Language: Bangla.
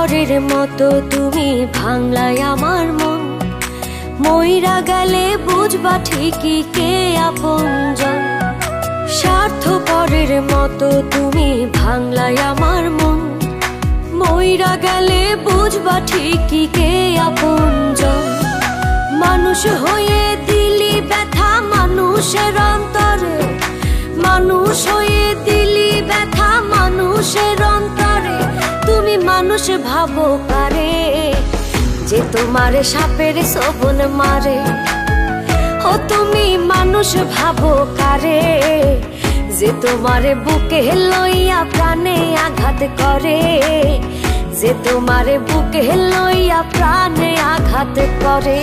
পরের মতো তুমি ভাঙলাই আমার মন, মইরা গেলে বুঝবা ঠিকই কে আপনজন। স্বার্থপরের মতো তুমি ভাঙলাই আমার মন, মইরা গেলে বুঝবা ঠিকই কে আপনজন। মানুষ হয়ে দিলি ব্যথা মানুষের অন্তরে, মানুষ হয়ে দিলি ব্যথা মানুষের অন্তরে। তুমি মানুষ ভাবো কারে, যে তোমারে সাপের শোভন মারে। ও তুমি মানুষ ভাবো কারে, যে তোমারে বুকে লইয়া প্রাণে আঘাত করে, যে তোমারে বুকে লইয়া প্রাণে আঘাত করে।